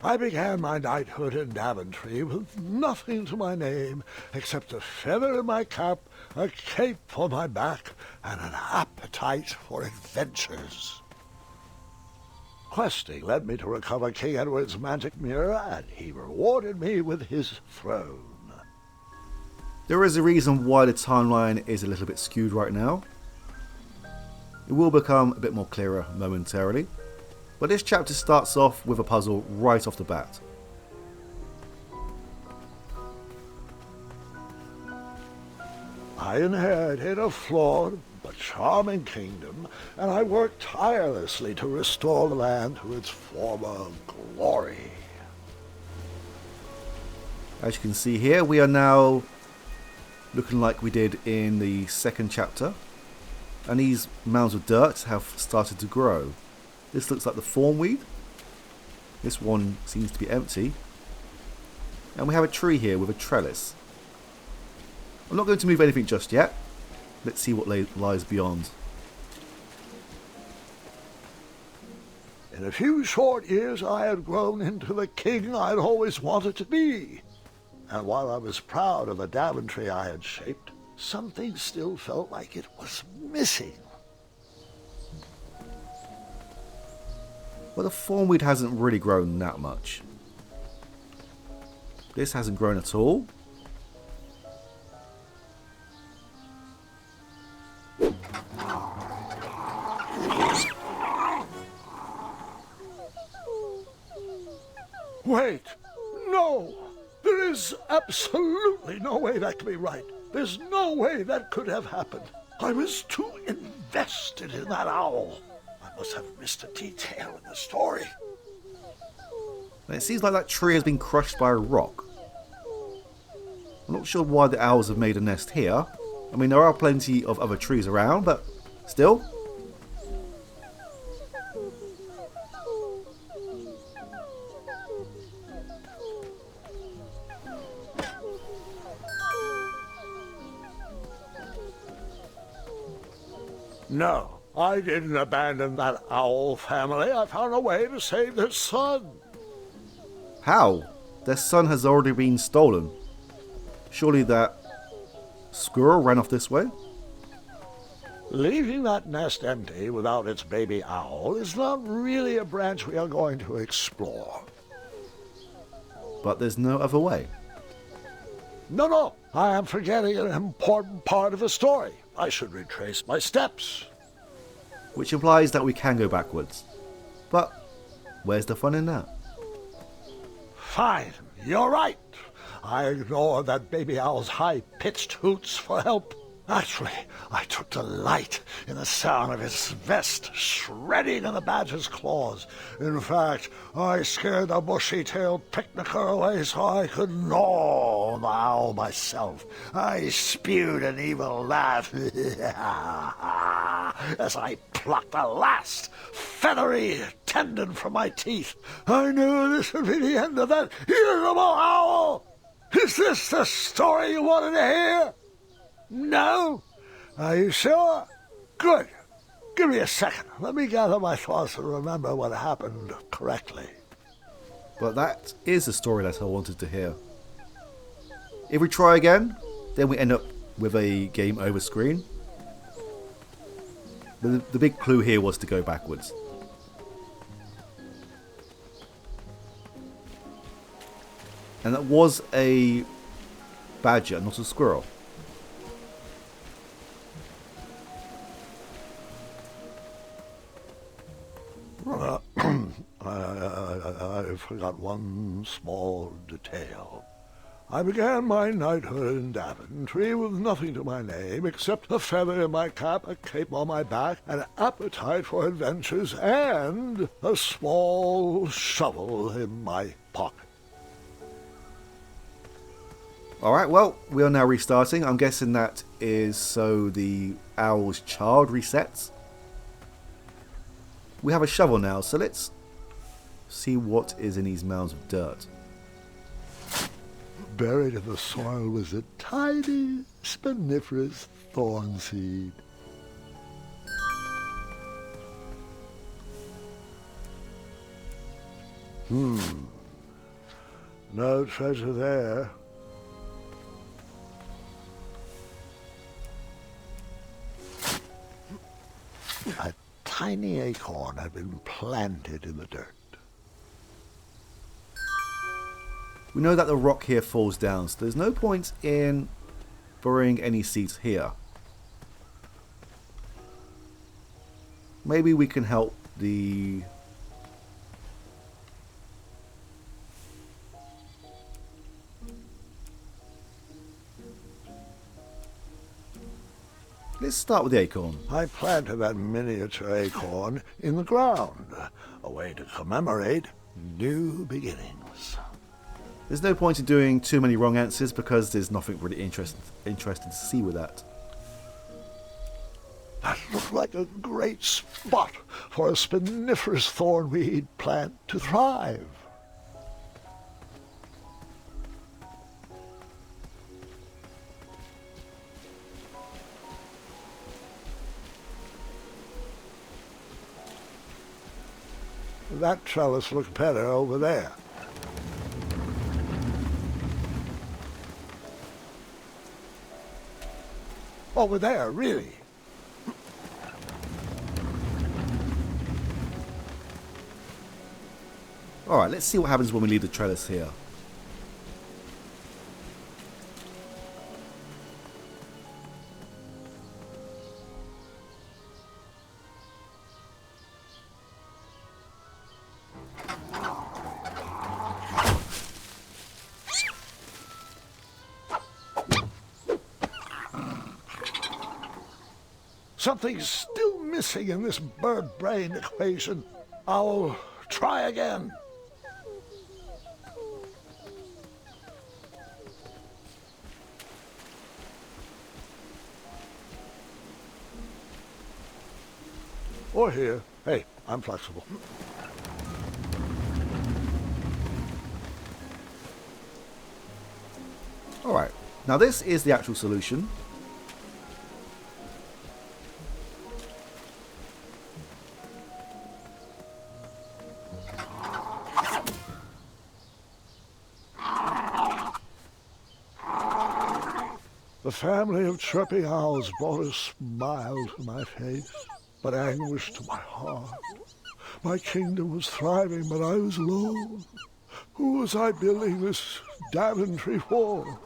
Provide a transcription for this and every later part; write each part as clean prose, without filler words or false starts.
I began my knighthood in Daventry with nothing to my name except a feather in my cap, a cape on my back, and an appetite for adventures. Questing led me to recover King Edward's magic mirror, and he rewarded me with his throne. There is a reason why the timeline is a little bit skewed right now. It will become a bit more clearer momentarily, but this chapter starts off with a puzzle right off the bat. I inherited a flawed but charming kingdom, and I worked tirelessly to restore the land to its former glory. As you can see here, we are now looking like we did in the second chapter, and these mounds of dirt have started to grow. This looks like the thornweed. This one seems to be empty, and we have a tree here with a trellis. I'm not going to move anything just yet. Let's see what lies beyond. In a few short years I had grown into the king I'd always wanted to be. And while I was proud of the Daventry I had shaped, something still felt like it was missing. Well, the thornweed hasn't really grown that much. This hasn't grown at all. Wait! No! There is absolutely no way that could be right. There's no way that could have happened. I was too invested in that owl. I must have missed a detail in the story. And it seems like that tree has been crushed by a rock. I'm not sure why the owls have made a nest here. I mean, there are plenty of other trees around, but still. No, I didn't abandon that owl family. I found a way to save their son. How? Their son has already been stolen. Surely that squirrel ran off this way? Leaving that nest empty without its baby owl is not really a branch we are going to explore. But there's no other way. No, I am forgetting an important part of the story. I should retrace my steps. Which implies that we can go backwards. But where's the fun in that? Fine, you're right. I ignored that baby owl's high-pitched hoots for help. Actually, I took delight in the sound of his vest shredding in the badger's claws. In fact, I scared the bushy-tailed picnicker away so I could gnaw the owl myself. I spewed an evil laugh as I plucked the last feathery tendon from my teeth. I knew this would be the end of that irritable owl. Is this the story you wanted to hear? No? Are you sure? Good. Give me a second. Let me gather my thoughts and remember what happened correctly. But that is the story that I wanted to hear. If we try again, then we end up with a game over screen. The big clue here was to go backwards. And that was a badger, not a squirrel. I forgot one small detail. I began my knighthood in Daventry with nothing to my name except a feather in my cap, a cape on my back, an appetite for adventures, and a small shovel in my pocket. Alright, well, we are now restarting. I'm guessing that is so the owl's child resets. We have a shovel now, so let's see what is in these mounds of dirt. Buried in the soil was a tiny, spiniferous thorn seed. No treasure there. A tiny acorn had been planted in the dirt. We know that the rock here falls down, so there's no point in burying any seeds here. Maybe we can help the... Let's start with the acorn. I planted that miniature acorn in the ground, a way to commemorate new beginnings. There's no point in doing too many wrong answers because there's nothing really interesting to see with that. That looked like a great spot for a spiniferous thornweed plant to thrive. That trellis looks better over there. Over there, really. Alright, let's see what happens when we leave the trellis here. Something's still missing in this bird brain equation. I'll try again. Or here. Hey, I'm flexible. Alright, now this is the actual solution. The family of chirping owls brought a smile to my face, but anguish to my heart. My kingdom was thriving, but I was alone. Who was I building this Daventry for?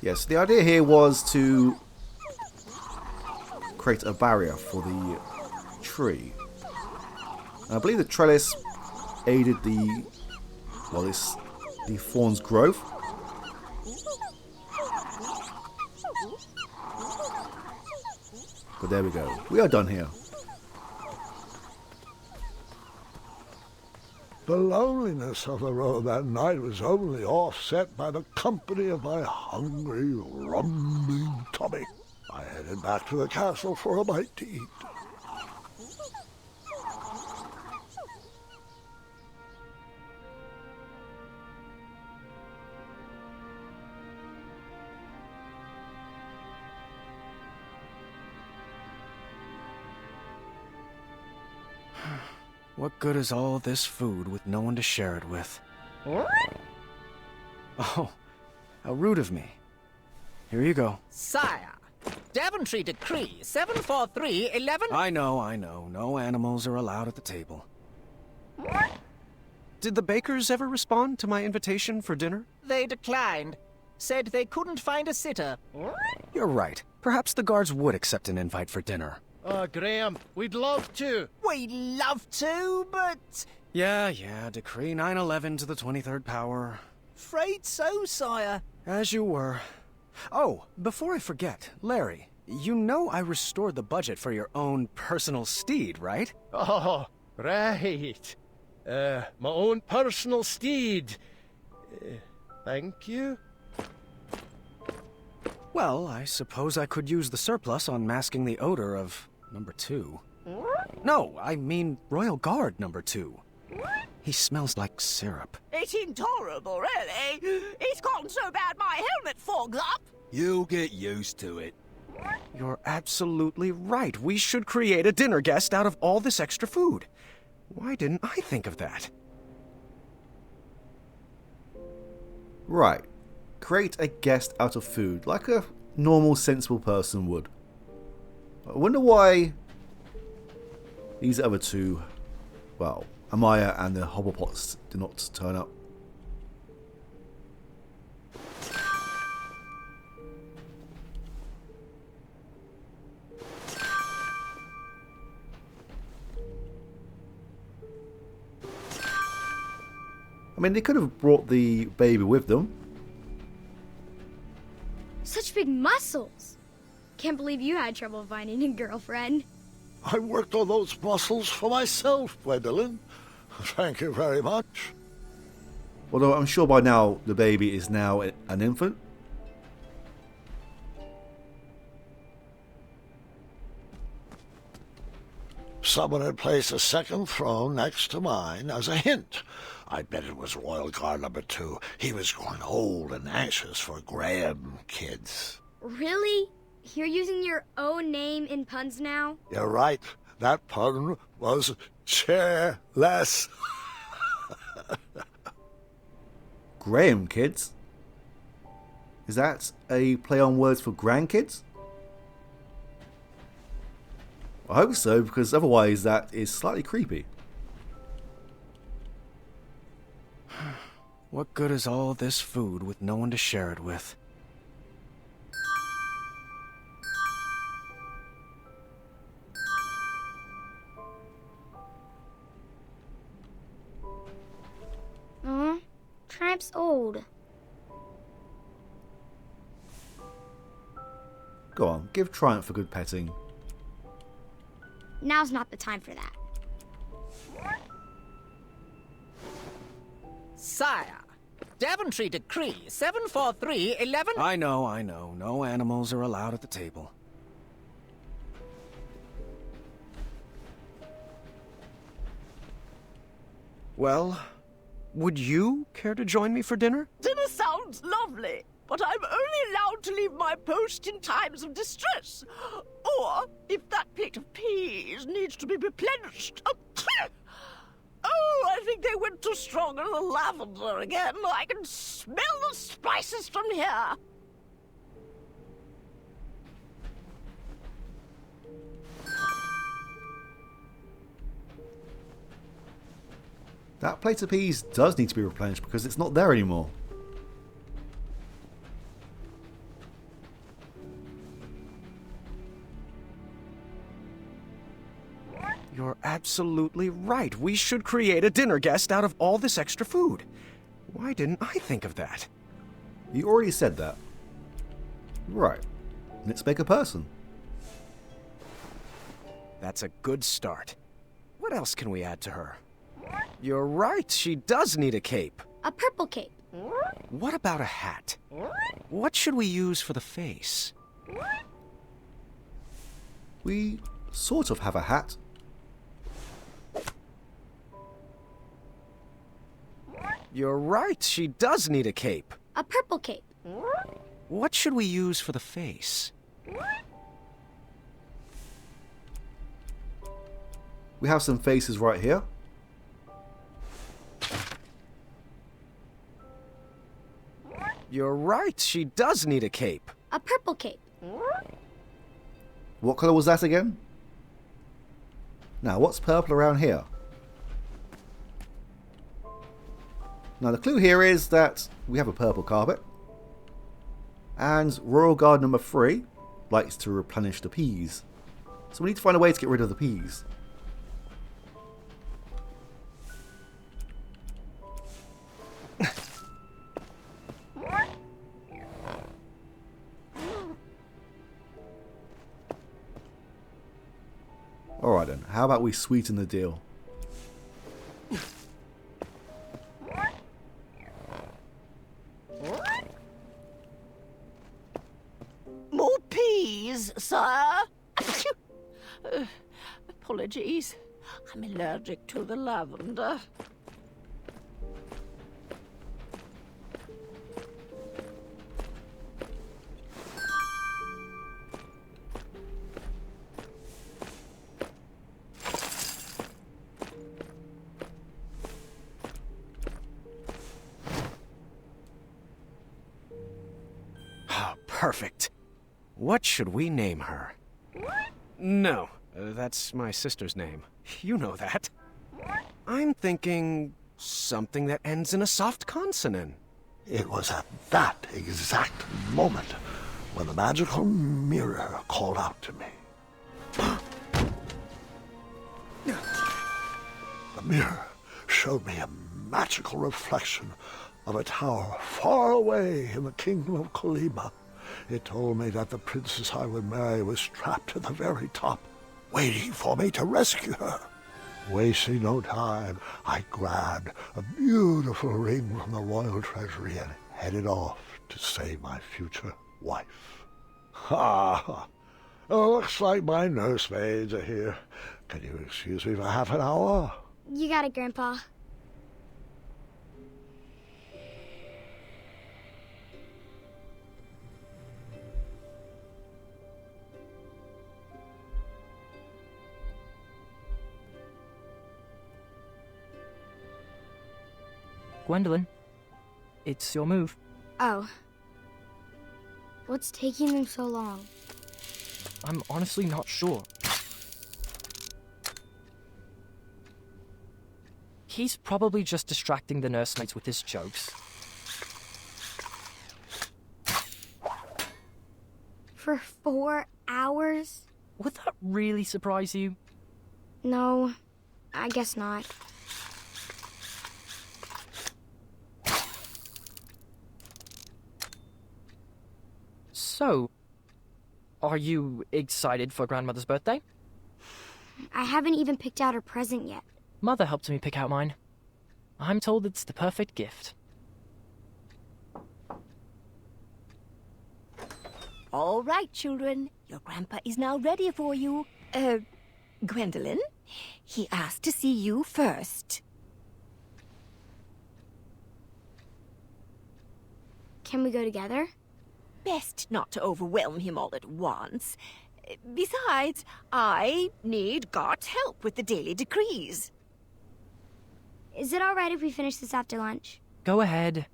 Yes, the idea here was to create a barrier for the tree. And I believe the trellis aided the thorn's growth. But there we go. We are done here. The loneliness of the road that night was only offset by the company of my hungry, rumbling tummy. I headed back to the castle for a bite to eat. What good is all this food with no one to share it with? Oh, how rude of me. Here you go. Sire, Daventry Decree 74311... I know. No animals are allowed at the table. Did the bakers ever respond to my invitation for dinner? They declined. Said they couldn't find a sitter. You're right. Perhaps the guards would accept an invite for dinner. Oh, Graham, we'd love to. We'd love to, but... Yeah, Decree 911 to the 23rd power. Afraid so, sire. As you were. Oh, before I forget, Larry, you know I restored the budget for your own personal steed, right? Oh, right. My own personal steed. Thank you. Well, I suppose I could use the surplus on masking the odor of number 2. No, I mean Royal Guard number 2. He smells like syrup. It's intolerable, really. It's gotten so bad my helmet fogs up. You'll get used to it. You're absolutely right. We should create a dinner guest out of all this extra food. Why didn't I think of that? Right. Create a guest out of food, like a normal, sensible person would. I wonder why these other two, well, Amaya and the Hobblepots, did not turn up. I mean, they could have brought the baby with them. Such big muscles. Can't believe you had trouble finding a girlfriend. I worked on those muscles for myself, Gwendolyn. Thank you very much. Although I'm sure by now the baby is now an infant. Someone had placed a second throne next to mine as a hint. I bet it was Royal Guard number 2. He was growing old and anxious for Graham kids. Really? You're using your own name in puns now? You're right. That pun was chairless. Graham kids? Is that a play on words for grandkids? I hope so, because otherwise that is slightly creepy. What good is all this food with no one to share it with? Triumph's old. Go on, give Triumph a good petting. Now's not the time for that. Sire, Daventry Decree 74311. I know. No animals are allowed at the table. Well, would you care to join me for dinner? Dinner sounds lovely, but I'm only allowed to leave my post in times of distress. Or if that plate of peas needs to be replenished. Oh, I think they went too strong on the lavender again. I can smell the spices from here. That plate of peas does need to be replenished because it's not there anymore. You're absolutely right. We should create a dinner guest out of all this extra food. Why didn't I think of that? You already said that. Right. Let's make a person. That's a good start. What else can we add to her? You're right, she does need a cape. A purple cape. What about a hat? What should we use for the face? We sort of have a hat. You're right, she does need a cape. A purple cape. What should we use for the face? We have some faces right here. You're right, she does need a cape. A purple cape. What colour was that again? Now, what's purple around here? Now, the clue here is that we have a purple carpet. And Royal Guard number 3 likes to replenish the peas. So we need to find a way to get rid of the peas. Alright then, how about we sweeten the deal? More peas, sire? Apologies. I'm allergic to the lavender. Perfect. What should we name her? No, that's my sister's name. You know that. I'm thinking something that ends in a soft consonant. It was at that exact moment when the magical mirror called out to me. The mirror showed me a magical reflection of a tower far away in the kingdom of Kolima. It told me that the princess I would marry was trapped at the very top, waiting for me to rescue her. Wasting no time, I grabbed a beautiful ring from the royal treasury and headed off to save my future wife. Ha! Looks like my nursemaids are here. Can you excuse me for half an hour? You got it, Grandpa. Gwendolyn, it's your move. Oh. What's taking them so long? I'm honestly not sure. He's probably just distracting the nursemaids with his jokes. For 4 hours? Would that really surprise you? No, I guess not. So, are you excited for Grandmother's birthday? I haven't even picked out her present yet. Mother helped me pick out mine. I'm told it's the perfect gift. All right, children. Your grandpa is now ready for you. Gwendolyn, he asked to see you first. Can we go together? Best not to overwhelm him all at once. Besides, I need Gart's help with the daily decrees. Is it all right if we finish this after lunch? Go ahead.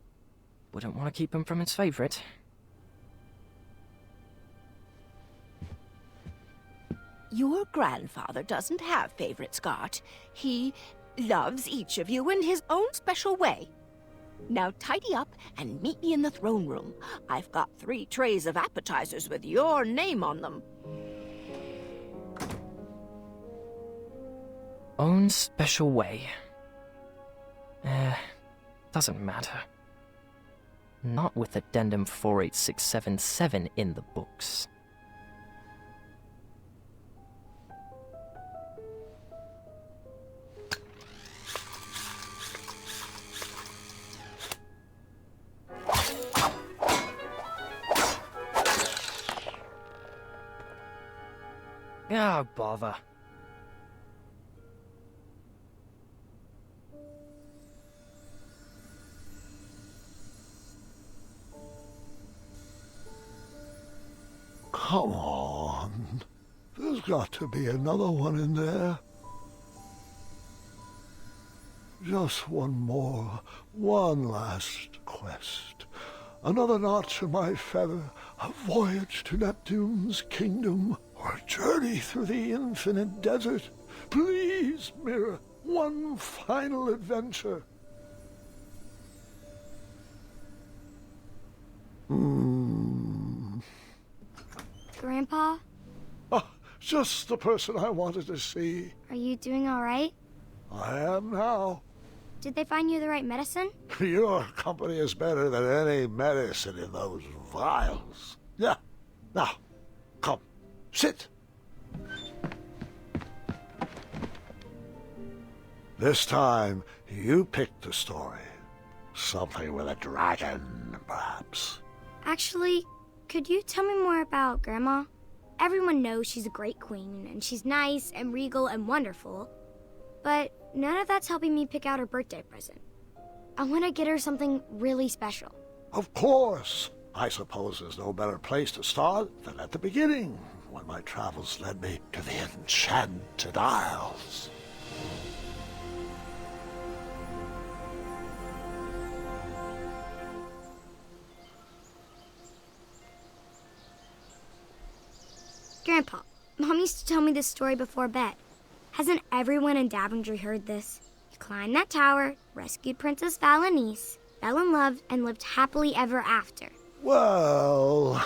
Wouldn't want to keep him from his favorite. Your grandfather doesn't have favorites, Gart. He loves each of you in his own special way. Now tidy up and meet me in the throne room. I've got 3 trays of appetizers with your name on them. Own special way. Doesn't matter. Not with Addendum 48677 in the books. Ah, bother. Come on. There's got to be another one in there. Just one more, one last quest. Another notch in my feather, a voyage to Neptune's kingdom, or a journey through the infinite desert. Please, Mirror, one final adventure. Grandpa, Ah, just the person I wanted to see. are you doing all right? I am now. Did they find you the right medicine? Your company is better than any medicine in those vials. Yeah. Now, come, sit. This time, you picked the story. Something with a dragon, perhaps. Actually, could you tell me more about Grandma? Everyone knows she's a great queen, and she's nice and regal and wonderful. But none of that's helping me pick out her birthday present. I want to get her something really special. Of course. I suppose there's no better place to start than at the beginning, when my travels led me to the Enchanted Isles. Grandpa, Mom used to tell me this story before bed. Hasn't everyone in Daventry heard this? You climbed that tower, rescued Princess Valenice, fell in love, and lived happily ever after. Well,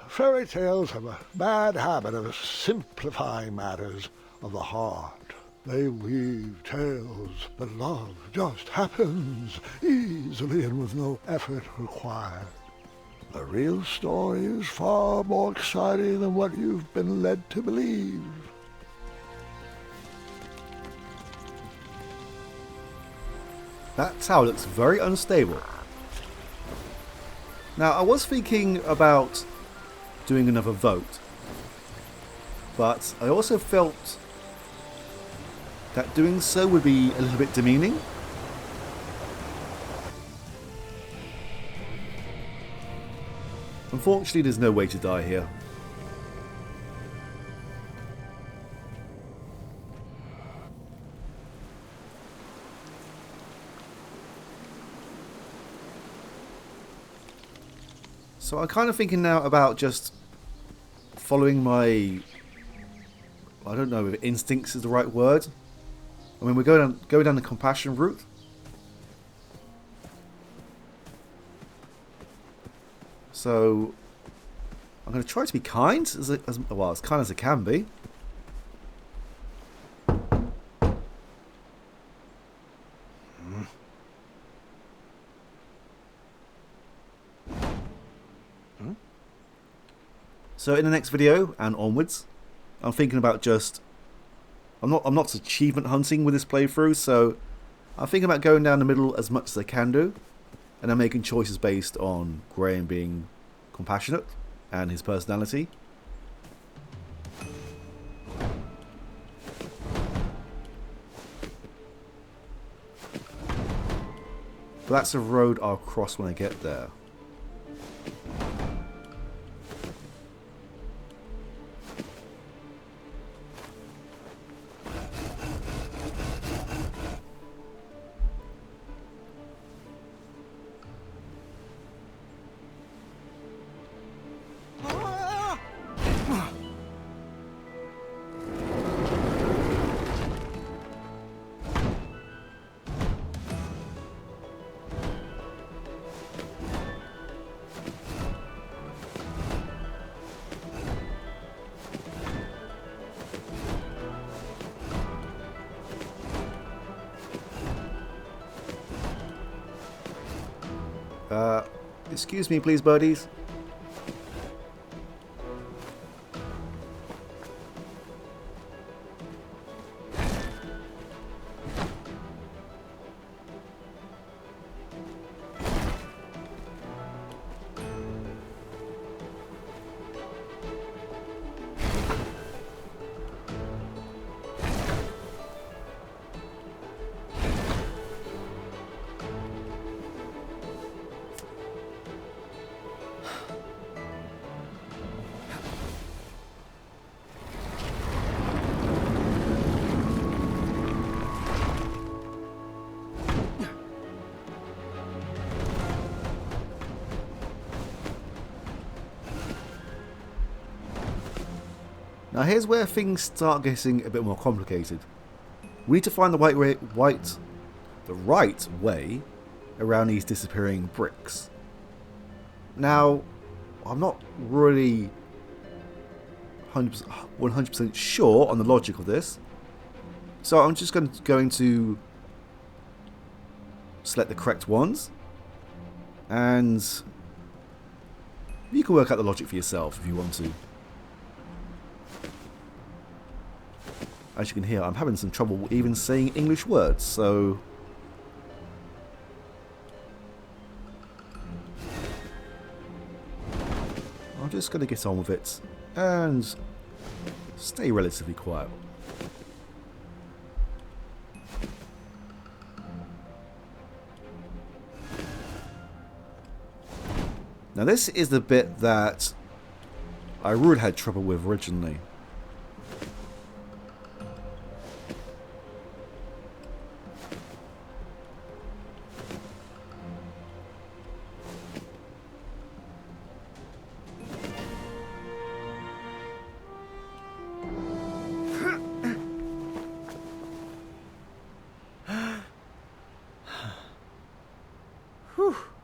fairy tales have a bad habit of simplifying matters of the heart. They weave tales that love just happens easily and with no effort required. The real story is far more exciting than what you've been led to believe. That tower looks very unstable. Now, I was thinking about doing another vote, but I also felt that doing so would be a little bit demeaning. Unfortunately, there's no way to die here. So I'm kind of thinking now about just following my, I don't know if instincts is the right word. I mean, we're going down the compassion route. So I'm going to try to be kind, as well, as kind as I can be. So in the next video and onwards, I'm thinking about just, I'm not achievement hunting with this playthrough, so I'm thinking about going down the middle as much as I can do, and I'm making choices based on Graham being compassionate and his personality. But that's a road I'll cross when I get there. Excuse me, please, buddies. Now here's where things start getting a bit more complicated. We need to find the right way around these disappearing bricks. Now, I'm not really 100% sure on the logic of this, so I'm just going to select the correct ones, and you can work out the logic for yourself if you want to. As you can hear, I'm having some trouble even saying English words, so I'm just going to get on with it and stay relatively quiet. Now this is the bit that I really had trouble with originally. Whew.